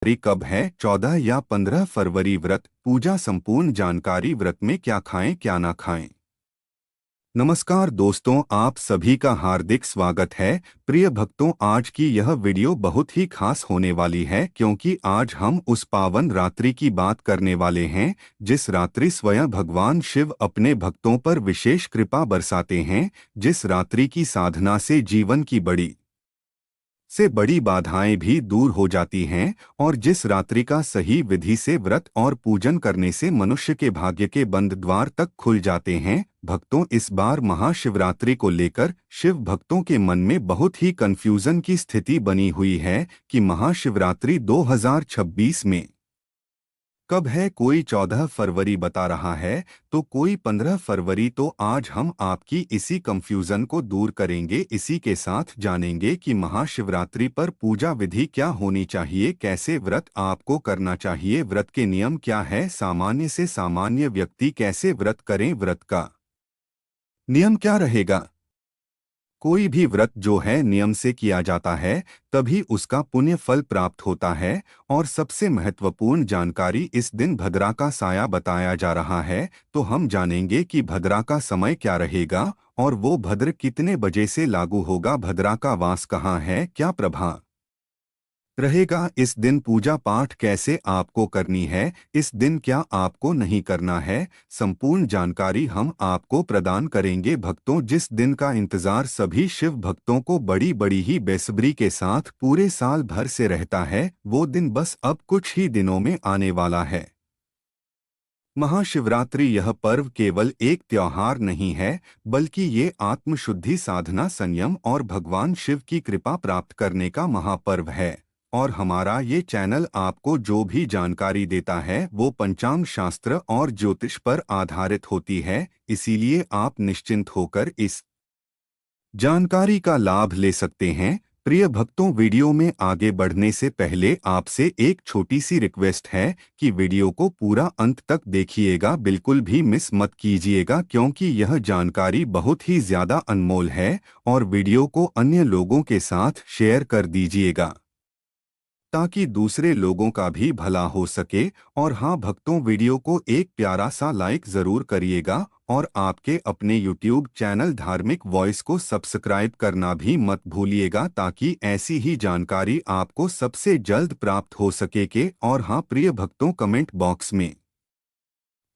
कब है? 14 या 15 फरवरी। व्रत पूजा संपूर्ण जानकारी। व्रत में क्या खाएं क्या ना खाएं। नमस्कार दोस्तों, आप सभी का हार्दिक स्वागत है। प्रिय भक्तों, आज की यह वीडियो बहुत ही खास होने वाली है क्योंकि आज हम उस पावन रात्रि की बात करने वाले हैं जिस रात्रि स्वयं भगवान शिव अपने भक्तों पर विशेष कृपा बरसाते हैं, जिस रात्रि की साधना से जीवन की बड़ी बाधाएं भी दूर हो जाती हैं और जिस रात्रि का सही विधि से व्रत और पूजन करने से मनुष्य के भाग्य के बंद द्वार तक खुल जाते हैं। भक्तों, इस बार महाशिवरात्रि को लेकर शिव भक्तों के मन में बहुत ही कंफ्यूजन की स्थिति बनी हुई है कि महाशिवरात्रि 2026 में कब है। कोई 14 फरवरी बता रहा है तो कोई 15 फरवरी। तो आज हम आपकी इसी कंफ्यूजन को दूर करेंगे। इसी के साथ जानेंगे कि महाशिवरात्रि पर पूजा विधि क्या होनी चाहिए, कैसे व्रत आपको करना चाहिए, व्रत के नियम क्या है, सामान्य से सामान्य व्यक्ति कैसे व्रत करें, व्रत का नियम क्या रहेगा। कोई भी व्रत जो है नियम से किया जाता है तभी उसका पुण्य फल प्राप्त होता है। और सबसे महत्वपूर्ण जानकारी, इस दिन भद्रा का साया बताया जा रहा है, तो हम जानेंगे कि भद्रा का समय क्या रहेगा और वो भद्र कितने बजे से लागू होगा, भद्रा का वास कहाँ है, क्या प्रभा रहेगा, इस दिन पूजा पाठ कैसे आपको करनी है, इस दिन क्या आपको नहीं करना है, संपूर्ण जानकारी हम आपको प्रदान करेंगे। भक्तों, जिस दिन का इंतजार सभी शिव भक्तों को बड़ी बड़ी ही बेसब्री के साथ पूरे साल भर से रहता है, वो दिन बस अब कुछ ही दिनों में आने वाला है। महाशिवरात्रि यह पर्व केवल एक त्योहार नहीं है, बल्कि ये आत्मशुद्धि, साधना, संयम और भगवान शिव की कृपा प्राप्त करने का महापर्व है। और हमारा ये चैनल आपको जो भी जानकारी देता है वो पंचांग शास्त्र और ज्योतिष पर आधारित होती है, इसीलिए आप निश्चिंत होकर इस जानकारी का लाभ ले सकते हैं। प्रिय भक्तों, वीडियो में आगे बढ़ने से पहले आपसे एक छोटी सी रिक्वेस्ट है कि वीडियो को पूरा अंत तक देखिएगा, बिल्कुल भी मिस मत कीजिएगा क्योंकि यह जानकारी बहुत ही ज्यादा अनमोल है। और वीडियो को अन्य लोगों के साथ शेयर कर दीजिएगा ताकि दूसरे लोगों का भी भला हो सके। और हाँ भक्तों, वीडियो को एक प्यारा सा लाइक ज़रूर करिएगा और आपके अपने YouTube चैनल धार्मिक वॉइस को सब्सक्राइब करना भी मत भूलिएगा ताकि ऐसी ही जानकारी आपको सबसे जल्द प्राप्त हो सके के। और हाँ प्रिय भक्तों, कमेंट बॉक्स में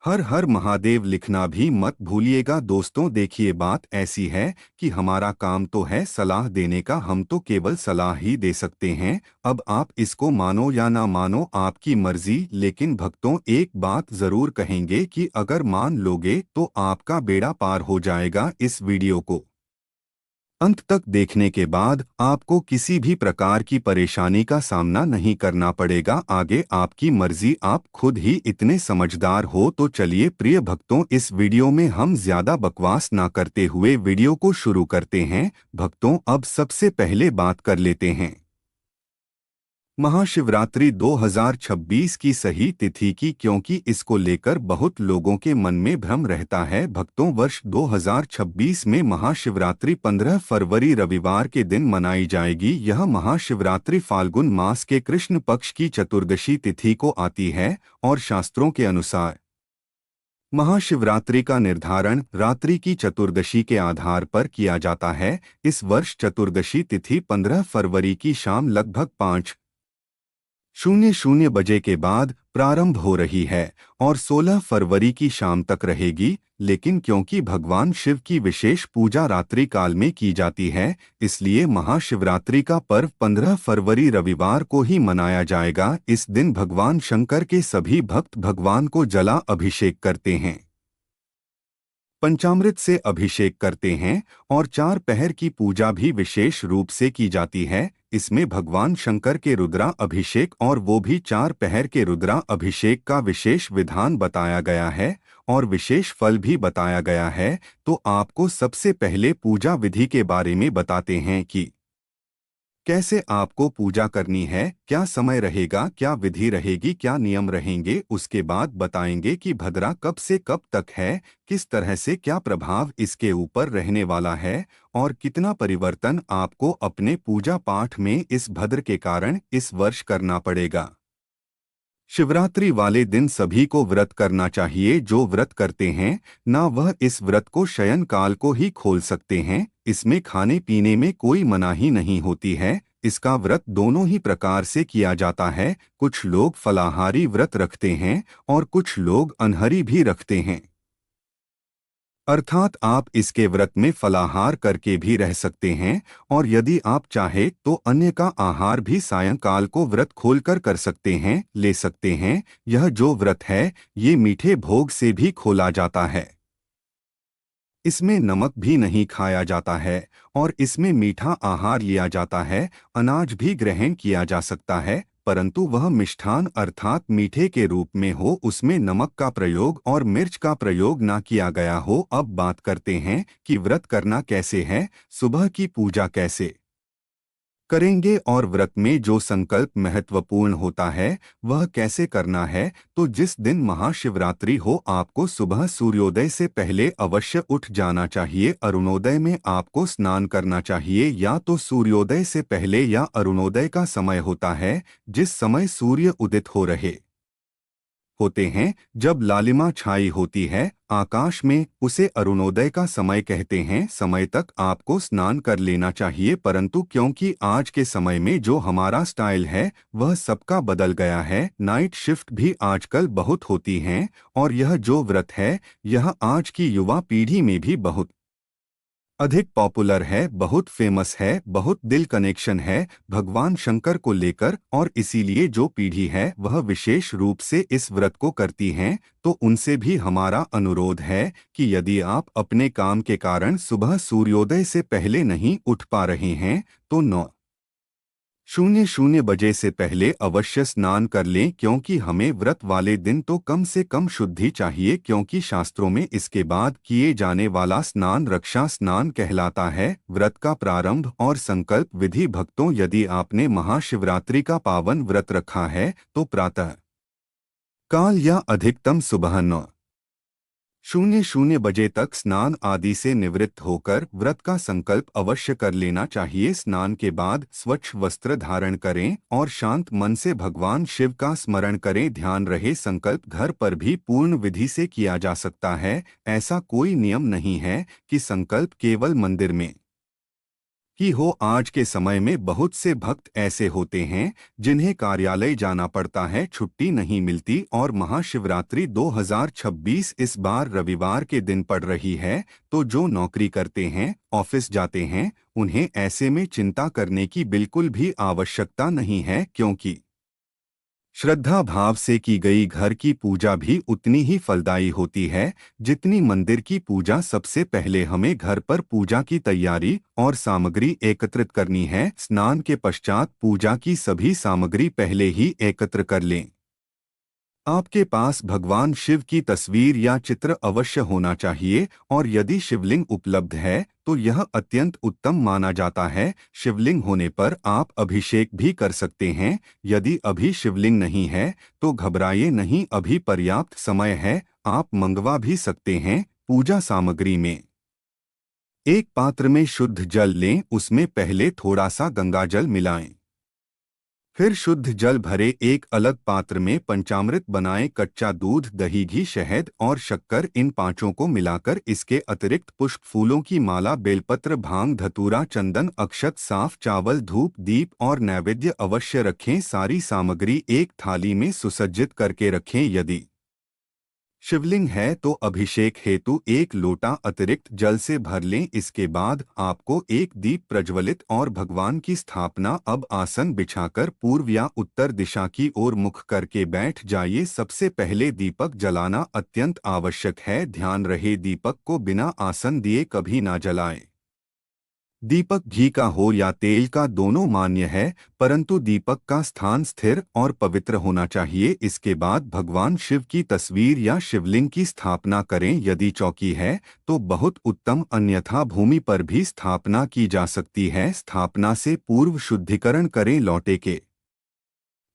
हर हर महादेव लिखना भी मत भूलिएगा। दोस्तों देखिए, बात ऐसी है कि हमारा काम तो है सलाह देने का, हम तो केवल सलाह ही दे सकते हैं। अब आप इसको मानो या ना मानो, आपकी मर्जी। लेकिन भक्तों, एक बात जरूर कहेंगे कि अगर मान लोगे तो आपका बेड़ा पार हो जाएगा। इस वीडियो को अंत तक देखने के बाद आपको किसी भी प्रकार की परेशानी का सामना नहीं करना पड़ेगा। आगे आपकी मर्जी, आप खुद ही इतने समझदार हो। तो चलिए प्रिय भक्तों, इस वीडियो में हम ज्यादा बकवास ना करते हुए वीडियो को शुरू करते हैं। भक्तों, अब सबसे पहले बात कर लेते हैं महाशिवरात्रि 2026 की सही तिथि की, क्योंकि इसको लेकर बहुत लोगों के मन में भ्रम रहता है। भक्तों, वर्ष 2026 में महाशिवरात्रि 15 फरवरी रविवार के दिन मनाई जाएगी। यह महाशिवरात्रि फाल्गुन मास के कृष्ण पक्ष की चतुर्दशी तिथि को आती है और शास्त्रों के अनुसार महाशिवरात्रि का निर्धारण रात्रि की चतुर्दशी के आधार पर किया जाता है। इस वर्ष चतुर्दशी तिथि 15 फरवरी की शाम लगभग 5:00 बजे के बाद प्रारंभ हो रही है और 16 फरवरी की शाम तक रहेगी। लेकिन क्योंकि भगवान शिव की विशेष पूजा रात्रि काल में की जाती है, इसलिए महाशिवरात्रि का पर्व 15 फरवरी रविवार को ही मनाया जाएगा। इस दिन भगवान शंकर के सभी भक्त भगवान को जला अभिषेक करते हैं, पंचामृत से अभिषेक करते हैं और 4 पहर की पूजा भी विशेष रूप से की जाती है। इसमें भगवान शंकर के रुद्रा अभिषेक और वो भी 4 पहर के रुद्रा अभिषेक का विशेष विधान बताया गया है और विशेष फल भी बताया गया है। तो आपको सबसे पहले पूजा विधि के बारे में बताते हैं कि कैसे आपको पूजा करनी है, क्या समय रहेगा, क्या विधि रहेगी, क्या नियम रहेंगे। उसके बाद बताएंगे कि भद्रा कब से कब तक है, किस तरह से क्या प्रभाव इसके ऊपर रहने वाला है और कितना परिवर्तन आपको अपने पूजा पाठ में इस भद्र के कारण इस वर्ष करना पड़ेगा। शिवरात्रि वाले दिन सभी को व्रत करना चाहिए। जो व्रत करते हैं ना वह इस व्रत को शयन काल को ही खोल सकते हैं। इसमें खाने पीने में कोई मनाही नहीं होती है। इसका व्रत दोनों ही प्रकार से किया जाता है। कुछ लोग फलाहारी व्रत रखते हैं और कुछ लोग अनहरी भी रखते हैं, अर्थात आप इसके व्रत में फलाहार करके भी रह सकते हैं और यदि आप चाहे तो अन्य का आहार भी सायंकाल को व्रत खोलकर कर सकते हैं, ले सकते हैं। यह जो व्रत है ये मीठे भोग से भी खोला जाता है। इसमें नमक भी नहीं खाया जाता है और इसमें मीठा आहार लिया जाता है। अनाज भी ग्रहण किया जा सकता है परंतु वह मिष्ठान अर्थात मीठे के रूप में हो, उसमें नमक का प्रयोग और मिर्च का प्रयोग ना किया गया हो। अब बात करते हैं कि व्रत करना कैसे है, सुबह की पूजा कैसे करेंगे और व्रत में जो संकल्प महत्वपूर्ण होता है वह कैसे करना है। तो जिस दिन महाशिवरात्रि हो आपको सुबह सूर्योदय से पहले अवश्य उठ जाना चाहिए। अरुणोदय में आपको स्नान करना चाहिए। या तो सूर्योदय से पहले या अरुणोदय का समय होता है जिस समय सूर्य उदित हो रहे होते हैं, जब लालिमा छाई होती है आकाश में, उसे अरुणोदय का समय कहते हैं। समय तक आपको स्नान कर लेना चाहिए परंतु क्योंकि आज के समय में जो हमारा स्टाइल है वह सबका बदल गया है, नाइट शिफ्ट भी आजकल बहुत होती हैं और यह जो व्रत है यह आज की युवा पीढ़ी में भी बहुत अधिक पॉपुलर है, बहुत फेमस है, बहुत दिल कनेक्शन है भगवान शंकर को लेकर और इसीलिए जो पीढ़ी है वह विशेष रूप से इस व्रत को करती हैं। तो उनसे भी हमारा अनुरोध है कि यदि आप अपने काम के कारण सुबह सूर्योदय से पहले नहीं उठ पा रहे हैं तो 9:00 बजे से पहले अवश्य स्नान कर लें क्योंकि हमें व्रत वाले दिन तो कम से कम शुद्धि चाहिए क्योंकि शास्त्रों में इसके बाद किए जाने वाला स्नान रक्षा स्नान कहलाता है। व्रत का प्रारंभ और संकल्प विधि भक्तों, यदि आपने महाशिवरात्रि का पावन व्रत रखा है तो प्रातः काल या अधिकतम सुबह 9:00 बजे तक स्नान आदि से निवृत्त होकर व्रत का संकल्प अवश्य कर लेना चाहिए। स्नान के बाद स्वच्छ वस्त्र धारण करें और शांत मन से भगवान शिव का स्मरण करें। ध्यान रहे संकल्प घर पर भी पूर्ण विधि से किया जा सकता है। ऐसा कोई नियम नहीं है कि संकल्प केवल मंदिर में ही हो। आज के समय में बहुत से भक्त ऐसे होते हैं जिन्हें कार्यालय जाना पड़ता है, छुट्टी नहीं मिलती और महाशिवरात्रि 2026 इस बार रविवार के दिन पड़ रही है। तो जो नौकरी करते हैं, ऑफिस जाते हैं, उन्हें ऐसे में चिंता करने की बिल्कुल भी आवश्यकता नहीं है क्योंकि श्रद्धा भाव से की गई घर की पूजा भी उतनी ही फलदायी होती है जितनी मंदिर की पूजा। सबसे पहले हमें घर पर पूजा की तैयारी और सामग्री एकत्रित करनी है। स्नान के पश्चात पूजा की सभी सामग्री पहले ही एकत्र कर लें। आपके पास भगवान शिव की तस्वीर या चित्र अवश्य होना चाहिए और यदि शिवलिंग उपलब्ध है तो यह अत्यंत उत्तम माना जाता है। शिवलिंग होने पर आप अभिषेक भी कर सकते हैं। यदि अभी शिवलिंग नहीं है तो घबराइए नहीं, अभी पर्याप्त समय है, आप मंगवा भी सकते हैं। पूजा सामग्री में एक पात्र में शुद्ध जल लें, उसमें पहले थोड़ा सा गंगाजल मिलाएं, फिर शुद्ध जल भरे एक अलग पात्र में पंचामृत बनाएं। कच्चा दूध, दही, घी, शहद और शक्कर, इन पांचों को मिलाकर इसके अतिरिक्त पुष्प, फूलों की माला, बेलपत्र, भांग, धतूरा, चंदन, अक्षत, साफ चावल, धूप, दीप और नैवेद्य अवश्य रखें। सारी सामग्री एक थाली में सुसज्जित करके रखें। यदि शिवलिंग है तो अभिषेक हेतु एक लोटा अतिरिक्त जल से भर लें। इसके बाद आपको एक दीप प्रज्वलित और भगवान की स्थापना। अब आसन बिछाकर पूर्व या उत्तर दिशा की ओर मुख करके बैठ जाइए। सबसे पहले दीपक जलाना अत्यंत आवश्यक है। ध्यान रहे दीपक को बिना आसन दिए कभी ना जलाएं। दीपक घी का हो या तेल का दोनों मान्य है परंतु दीपक का स्थान स्थिर और पवित्र होना चाहिए। इसके बाद भगवान शिव की तस्वीर या शिवलिंग की स्थापना करें। यदि चौकी है तो बहुत उत्तम, अन्यथा भूमि पर भी स्थापना की जा सकती है। स्थापना से पूर्व शुद्धिकरण करें। लोटे के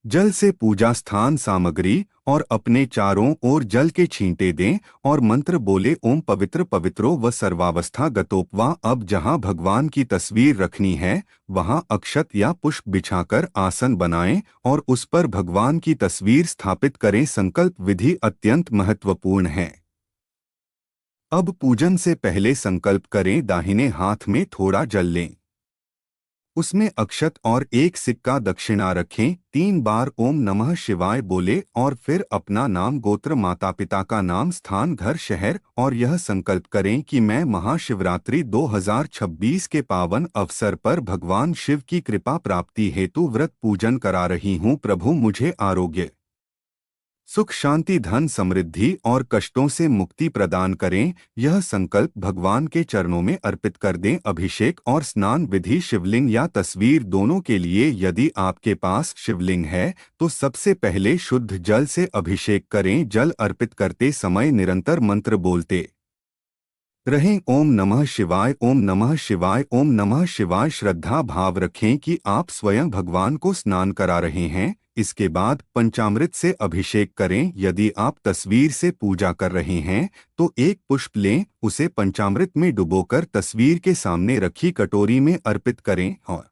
जल से पूजा स्थान सामग्री और अपने चारों ओर जल के छींटे दें और मंत्र बोले ओम पवित्र पवित्रो व सर्वावस्था गतोपवा। अब जहां भगवान की तस्वीर रखनी है वहां अक्षत या पुष्प बिछाकर आसन बनाएं और उस पर भगवान की तस्वीर स्थापित करें। संकल्प विधि अत्यंत महत्वपूर्ण है। अब पूजन से पहले संकल्प करें, दाहिने हाथ में थोड़ा जल लें, उसमें अक्षत और एक सिक्का दक्षिणा रखें, 3 बार ओम नमः शिवाय बोले और फिर अपना नाम, गोत्र, माता पिता का नाम, स्थान, घर, शहर और यह संकल्प करें कि मैं महाशिवरात्रि 2026 के पावन अवसर पर भगवान शिव की कृपा प्राप्ति हेतु व्रत पूजन करा रही हूँ। प्रभु मुझे आरोग्य, सुख, शांति, धन, समृद्धि और कष्टों से मुक्ति प्रदान करें। यह संकल्प भगवान के चरणों में अर्पित कर दें। अभिषेक और स्नान विधि, शिवलिंग या तस्वीर दोनों के लिए यदि आपके पास शिवलिंग है तो सबसे पहले शुद्ध जल से अभिषेक करें। जल अर्पित करते समय निरंतर मंत्र बोलते रहें, ओम नमः शिवाय, ओम नमः शिवाय, ओम नमः शिवाय। श्रद्धा भाव रखें कि आप स्वयं भगवान को स्नान करा रहे हैं। इसके बाद पंचामृत से अभिषेक करें। यदि आप तस्वीर से पूजा कर रहे हैं तो एक पुष्प लें, उसे पंचामृत में डुबोकर तस्वीर के सामने रखी कटोरी में अर्पित करें और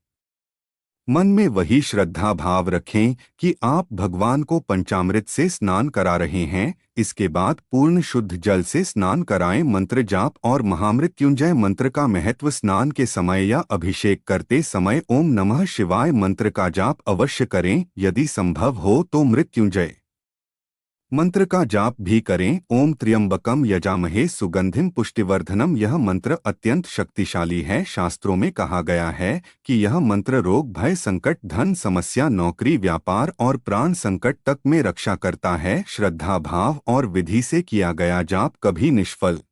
मन में वही श्रद्धा भाव रखें कि आप भगवान को पंचामृत से स्नान करा रहे हैं। इसके बाद पूर्ण शुद्ध जल से स्नान कराएं। मंत्र जाप और महामृत्युंजय मंत्र का महत्व, स्नान के समय या अभिषेक करते समय ओम नमः शिवाय मंत्र का जाप अवश्य करें। यदि संभव हो तो मृत्युंजय मंत्र का जाप भी करें। ओम त्र्यंबकम यजामहे सुगंधिम पुष्टिवर्धनम। यह मंत्र अत्यंत शक्तिशाली है। शास्त्रों में कहा गया है कि यह मंत्र रोग, भय, संकट, धन समस्या, नौकरी, व्यापार और प्राण संकट तक में रक्षा करता है। श्रद्धा भाव और विधि से किया गया जाप कभी निष्फल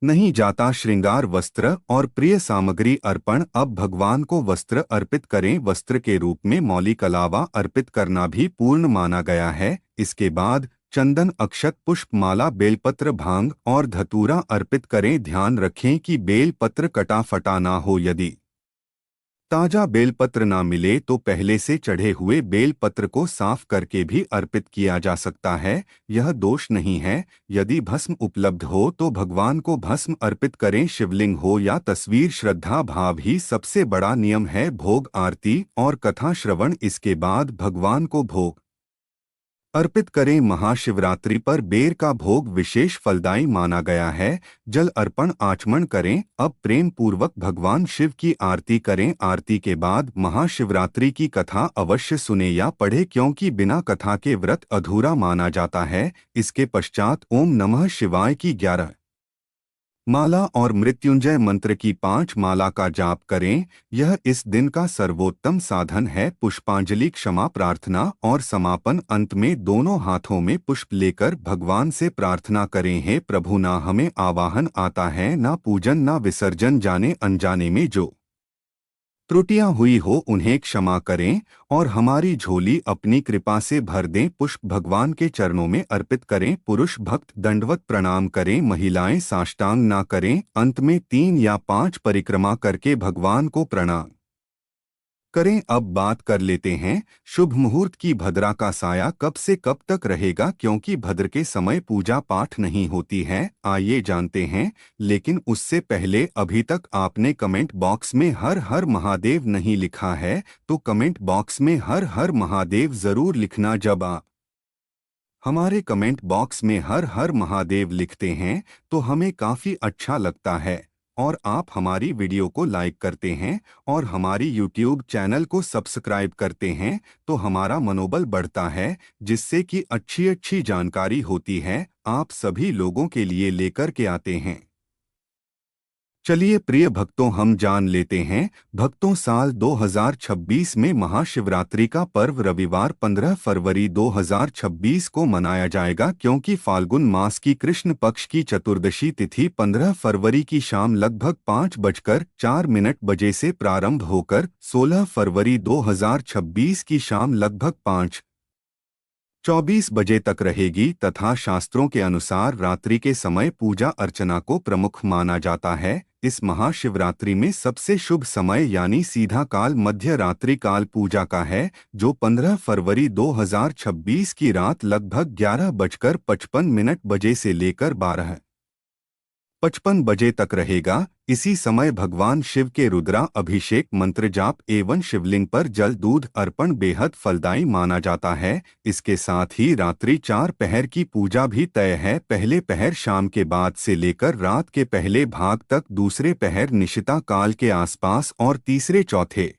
नहीं जाता। श्रृंगार, वस्त्र और प्रिय सामग्री अर्पण। अब भगवान को वस्त्र अर्पित करें। वस्त्र के रूप में मौली कलावा अर्पित करना भी पूर्ण माना गया है। इसके बाद चंदन, अक्षत, पुष्प, माला, बेलपत्र, भांग और धतूरा अर्पित करें। ध्यान रखें कि बेलपत्र कटा फटा ना हो। यदि ताजा बेलपत्र ना मिले तो पहले से चढ़े हुए बेलपत्र को साफ करके भी अर्पित किया जा सकता है, यह दोष नहीं है। यदि भस्म उपलब्ध हो तो भगवान को भस्म अर्पित करें। शिवलिंग हो या तस्वीर, श्रद्धा भाव ही सबसे बड़ा नियम है। भोग, आरती और कथा श्रवण। इसके बाद भगवान को भोग अर्पित करें। महाशिवरात्रि पर बेर का भोग विशेष फलदायी माना गया है। जल अर्पण, आचमन करें। अब प्रेम पूर्वक भगवान शिव की आरती करें। आरती के बाद महाशिवरात्रि की कथा अवश्य सुने या पढ़े, क्योंकि बिना कथा के व्रत अधूरा माना जाता है। इसके पश्चात ओम नमः शिवाय की 11 माला और मृत्युंजय मंत्र की 5 माला का जाप करें। यह इस दिन का सर्वोत्तम साधन है। पुष्पांजलि, क्षमा प्रार्थना और समापन। अंत में दोनों हाथों में पुष्प लेकर भगवान से प्रार्थना करें, हे प्रभु, ना हमें आवाहन आता है, ना पूजन, ना विसर्जन। जाने अनजाने में जो त्रुटियां हुई हो उन्हें क्षमा करें और हमारी झोली अपनी कृपा से भर दें। पुष्प भगवान के चरणों में अर्पित करें। पुरुष भक्त दंडवत प्रणाम करें, महिलाएं साष्टांग ना करें। अंत में 3 या 5 परिक्रमा करके भगवान को प्रणाम करें। अब बात कर लेते हैं शुभ मुहूर्त की। भद्रा का साया कब से कब तक रहेगा, क्योंकि भद्र के समय पूजा पाठ नहीं होती है। आइए जानते हैं, लेकिन उससे पहले अभी तक आपने कमेंट बॉक्स में हर हर महादेव नहीं लिखा है तो कमेंट बॉक्स में हर हर महादेव जरूर लिखना। जब आप हमारे कमेंट बॉक्स में हर हर महादेव लिखते हैं तो हमें काफ़ी अच्छा लगता है और आप हमारी वीडियो को लाइक करते हैं और हमारी यूट्यूब चैनल को सब्सक्राइब करते हैं तो हमारा मनोबल बढ़ता है, जिससे कि अच्छी अच्छी जानकारी होती है, आप सभी लोगों के लिए लेकर के आते हैं। चलिए प्रिय भक्तों, हम जान लेते हैं भक्तों, साल 2026 में महाशिवरात्रि का पर्व रविवार 15 फरवरी 2026 को मनाया जाएगा, क्योंकि फाल्गुन मास की कृष्ण पक्ष की चतुर्दशी तिथि 15 फरवरी की शाम लगभग 5:04 बजे से प्रारंभ होकर 16 फरवरी 2026 की शाम लगभग 5:24 बजे तक रहेगी तथा शास्त्रों के अनुसार रात्रि के समय पूजा अर्चना को प्रमुख माना जाता है। इस महाशिवरात्रि में सबसे शुभ समय यानी सीधा काल मध्य रात्रि काल पूजा का है, जो 15 फरवरी 2026 की रात लगभग 11:55 बजे से लेकर 12:55 बजे तक रहेगा। इसी समय भगवान शिव के रुद्रा अभिषेक मंत्र जाप एवं शिवलिंग पर जल दूध अर्पण बेहद फलदायी माना जाता है। इसके साथ ही रात्रि 4 पहर की पूजा भी तय है। पहले पहर शाम के बाद से लेकर रात के पहले भाग तक, दूसरे पहर निशिता काल के आसपास और तीसरे चौथे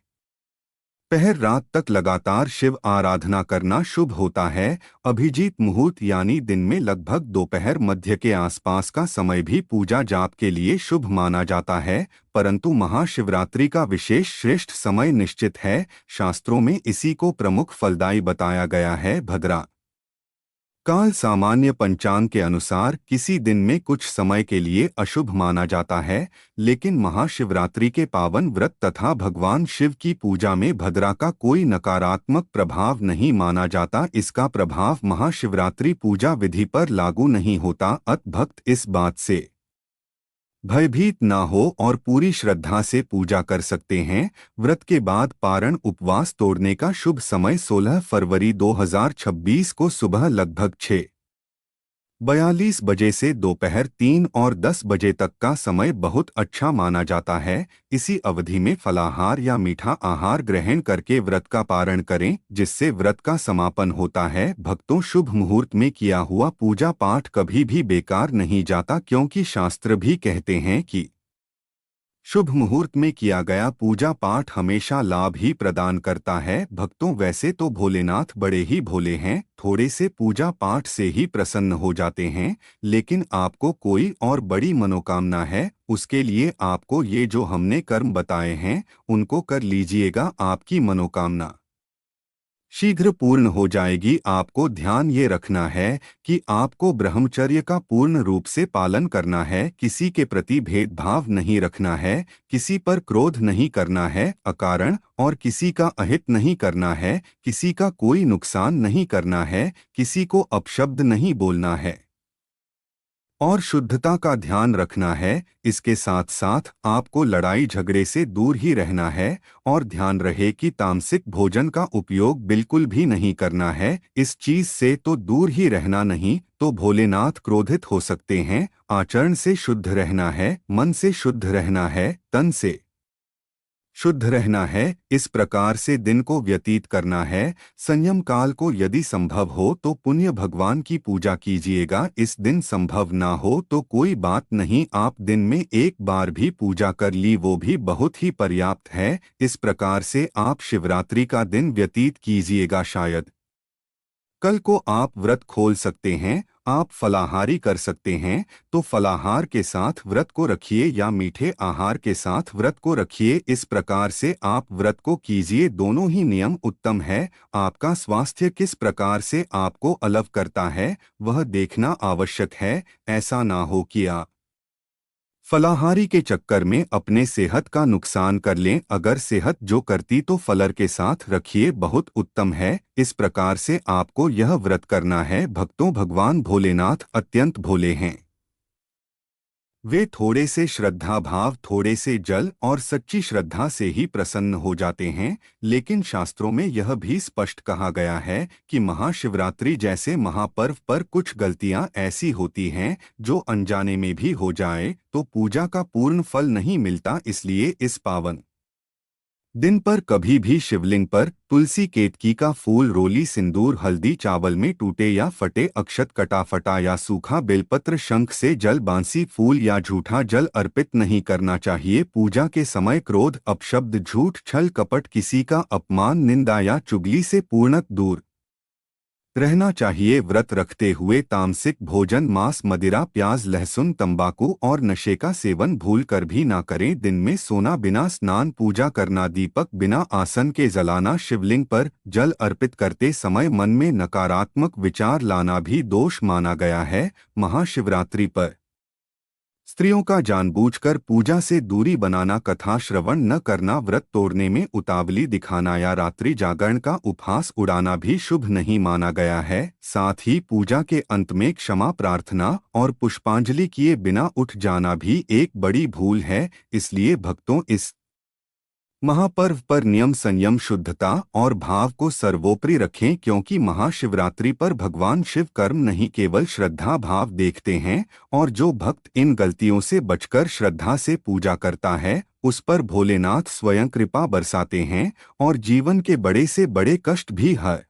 पहर रात तक लगातार शिव आराधना करना शुभ होता है। अभिजीत मुहूर्त यानी दिन में लगभग दोपहर मध्य के आसपास का समय भी पूजा जाप के लिए शुभ माना जाता है, परंतु महाशिवरात्रि का विशेष श्रेष्ठ समय निश्चित है। शास्त्रों में इसी को प्रमुख फलदायी बताया गया है। भद्रा काल सामान्य पंचांग के अनुसार किसी दिन में कुछ समय के लिए अशुभ माना जाता है, लेकिन महाशिवरात्रि के पावन व्रत तथा भगवान शिव की पूजा में भद्रा का कोई नकारात्मक प्रभाव नहीं माना जाता। इसका प्रभाव महाशिवरात्रि पूजा विधि पर लागू नहीं होता। अत भक्त इस बात से भयभीत ना हो और पूरी श्रद्धा से पूजा कर सकते हैं। व्रत के बाद पारण उपवास तोड़ने का शुभ समय 16 फरवरी 2026 को सुबह लगभग 6:42 बजे से दोपहर 3:10 बजे तक का समय बहुत अच्छा माना जाता है। इसी अवधि में फलाहार या मीठा आहार ग्रहण करके व्रत का पारण करें, जिससे व्रत का समापन होता है। भक्तों, शुभ मुहूर्त में किया हुआ पूजा पाठ कभी भी बेकार नहीं जाता, क्योंकि शास्त्र भी कहते हैं कि शुभ मुहूर्त में किया गया पूजा पाठ हमेशा लाभ ही प्रदान करता है। भक्तों, वैसे तो भोलेनाथ बड़े ही भोले हैं, थोड़े से पूजा पाठ से ही प्रसन्न हो जाते हैं, लेकिन आपको कोई और बड़ी मनोकामना है, उसके लिए आपको ये जो हमने कर्म बताए हैं उनको कर लीजिएगा। आपकी मनोकामना शीघ्र पूर्ण हो जाएगी। आपको ध्यान ये रखना है कि आपको ब्रह्मचर्य का पूर्ण रूप से पालन करना है, किसी के प्रति भेदभाव नहीं रखना है, किसी पर क्रोध नहीं करना है अकारण, और किसी का अहित नहीं करना है, किसी का कोई नुकसान नहीं करना है, किसी को अपशब्द नहीं बोलना है और शुद्धता का ध्यान रखना है। इसके साथ साथ आपको लड़ाई झगड़े से दूर ही रहना है और ध्यान रहे कि तामसिक भोजन का उपयोग बिल्कुल भी नहीं करना है। इस चीज से तो दूर ही रहना, नहीं तो भोलेनाथ क्रोधित हो सकते हैं। आचरण से शुद्ध रहना है, मन से शुद्ध रहना है, तन से शुद्ध रहना है। इस प्रकार से दिन को व्यतीत करना है। संयम काल को यदि संभव हो तो पुण्य भगवान की पूजा कीजिएगा। इस दिन संभव ना हो तो कोई बात नहीं, आप दिन में एक बार भी पूजा कर ली, वो भी बहुत ही पर्याप्त है। इस प्रकार से आप शिवरात्रि का दिन व्यतीत कीजिएगा। शायद कल को आप व्रत खोल सकते हैं, आप फलाहारी कर सकते हैं, तो फलाहार के साथ व्रत को रखिए या मीठे आहार के साथ व्रत को रखिए। इस प्रकार से आप व्रत को कीजिए, दोनों ही नियम उत्तम है। आपका स्वास्थ्य किस प्रकार से आपको अलग करता है वह देखना आवश्यक है। ऐसा ना हो कि आप फलाहारी के चक्कर में अपने सेहत का नुकसान कर लें। अगर सेहत जो करती तो फलर के साथ रखिए, बहुत उत्तम है। इस प्रकार से आपको यह व्रत करना है। भक्तों, भगवान भोलेनाथ अत्यंत भोले हैं। वे थोड़े से श्रद्धा भाव, थोड़े से जल और सच्ची श्रद्धा से ही प्रसन्न हो जाते हैं। लेकिन शास्त्रों में यह भी स्पष्ट कहा गया है कि महाशिवरात्रि जैसे महापर्व पर कुछ गलतियां ऐसी होती हैं जो अनजाने में भी हो जाए तो पूजा का पूर्ण फल नहीं मिलता। इसलिए इस पावन दिन पर कभी भी शिवलिंग पर तुलसी, केतकी का फूल, रोली, सिंदूर, हल्दी, चावल में टूटे या फटे अक्षत, कटा फटा या सूखा बेलपत्र, शंख से जल, बांसी, फूल या झूठा जल अर्पित नहीं करना चाहिए। पूजा के समय क्रोध, अपशब्द, झूठ, छल कपट, किसी का अपमान, निंदा या चुगली से पूर्णतः दूर रहना चाहिए। व्रत रखते हुए तामसिक भोजन, मांस, मदिरा, प्याज, लहसुन, तंबाकू और नशे का सेवन भूल कर भी ना करें। दिन में सोना, बिना स्नान पूजा करना, दीपक बिना आसन के जलाना, शिवलिंग पर जल अर्पित करते समय मन में नकारात्मक विचार लाना भी दोष माना गया है। महाशिवरात्रि पर स्त्रियों का जानबूझकर पूजा से दूरी बनाना, कथा श्रवण न करना, व्रत तोड़ने में उतावली दिखाना या रात्रि जागरण का उपहास उड़ाना भी शुभ नहीं माना गया है। साथ ही पूजा के अंत में क्षमा प्रार्थना और पुष्पांजलि किए बिना उठ जाना भी एक बड़ी भूल है। इसलिए भक्तों, इस महापर्व पर नियम, संयम, शुद्धता और भाव को सर्वोपरि रखें, क्योंकि महाशिवरात्रि पर भगवान शिव कर्म नहीं केवल श्रद्धा भाव देखते हैं, और जो भक्त इन गलतियों से बचकर श्रद्धा से पूजा करता है उस पर भोलेनाथ स्वयं कृपा बरसाते हैं और जीवन के बड़े से बड़े कष्ट भी हर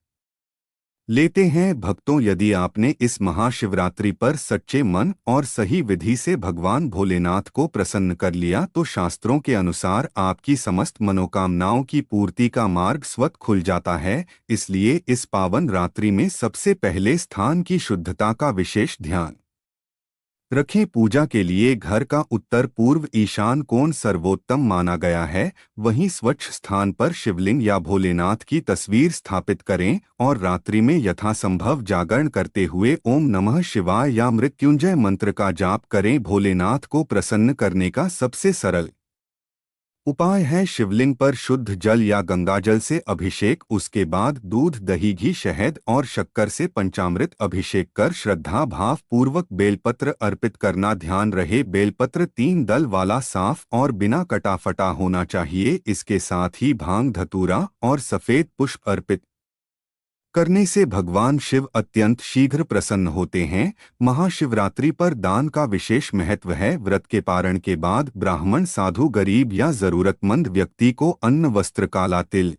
लेते हैं। भक्तों, यदि आपने इस महाशिवरात्रि पर सच्चे मन और सही विधि से भगवान भोलेनाथ को प्रसन्न कर लिया तो शास्त्रों के अनुसार आपकी समस्त मनोकामनाओं की पूर्ति का मार्ग स्वतः खुल जाता है। इसलिए इस पावन रात्रि में सबसे पहले स्थान की शुद्धता का विशेष ध्यान रखें। पूजा के लिए घर का उत्तर पूर्व ईशान कोण सर्वोत्तम माना गया है। वहीं स्वच्छ स्थान पर शिवलिंग या भोलेनाथ की तस्वीर स्थापित करें और रात्रि में यथासंभव जागरण करते हुए ओम नमः शिवाय या मृत्युंजय मंत्र का जाप करें। भोलेनाथ को प्रसन्न करने का सबसे सरल उपाय है शिवलिंग पर शुद्ध जल या गंगाजल से अभिषेक, उसके बाद दूध, दही, घी, शहद और शक्कर से पंचामृत अभिषेक कर श्रद्धा भाव पूर्वक बेलपत्र अर्पित करना। ध्यान रहे, बेलपत्र 3 दल वाला, साफ और बिना कटा फटा होना चाहिए। इसके साथ ही भांग, धतूरा और सफेद पुष्प अर्पित करने से भगवान शिव अत्यंत शीघ्र प्रसन्न होते हैं। महाशिवरात्रि पर दान का विशेष महत्व है। व्रत के पारण के बाद ब्राह्मण, साधु, गरीब या जरूरतमंद व्यक्ति को अन्न, वस्त्र, काला तिल,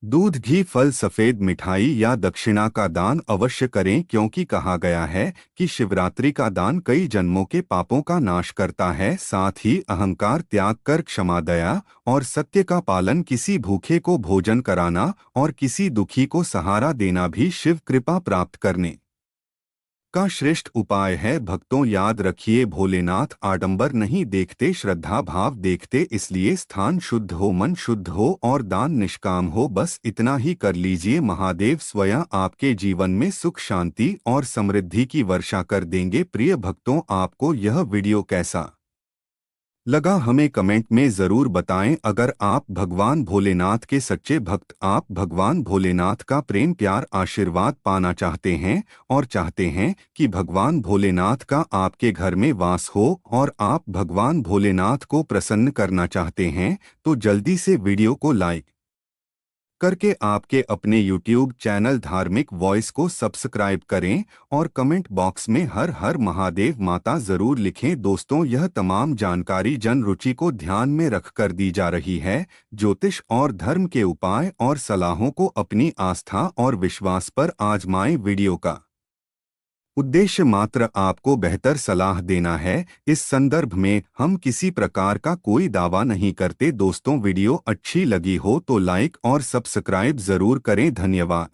दूध, घी, फल, सफेद मिठाई या दक्षिणा का दान अवश्य करें, क्योंकि कहा गया है कि शिवरात्रि का दान कई जन्मों के पापों का नाश करता है। साथ ही अहंकार त्याग कर क्षमा, दया और सत्य का पालन, किसी भूखे को भोजन कराना और किसी दुखी को सहारा देना भी शिव कृपा प्राप्त करने का श्रेष्ठ उपाय है। भक्तों, याद रखिए, भोलेनाथ आडंबर नहीं देखते, श्रद्धा भाव देखते। इसलिए स्थान शुद्ध हो, मन शुद्ध हो और दान निष्काम हो। बस इतना ही कर लीजिए, महादेव स्वयं आपके जीवन में सुख, शांति और समृद्धि की वर्षा कर देंगे। प्रिय भक्तों, आपको यह वीडियो कैसा लगा हमें कमेंट में ज़रूर बताएं। अगर आप भगवान भोलेनाथ के सच्चे भक्त, आप भगवान भोलेनाथ का प्रेम, प्यार, आशीर्वाद पाना चाहते हैं और चाहते हैं कि भगवान भोलेनाथ का आपके घर में वास हो और आप भगवान भोलेनाथ को प्रसन्न करना चाहते हैं, तो जल्दी से वीडियो को लाइक करके आपके अपने YouTube चैनल धार्मिक वॉइस को सब्सक्राइब करें और कमेंट बॉक्स में हर हर महादेव माता जरूर लिखें। दोस्तों, यह तमाम जानकारी जन रुचि को ध्यान में रखकर दी जा रही है। ज्योतिष और धर्म के उपाय और सलाहों को अपनी आस्था और विश्वास पर आजमाएं। वीडियो का उद्देश्य मात्र आपको बेहतर सलाह देना है। इस संदर्भ में हम किसी प्रकार का कोई दावा नहीं करते। दोस्तों, वीडियो अच्छी लगी हो तो लाइक और सब्सक्राइब जरूर करें। धन्यवाद।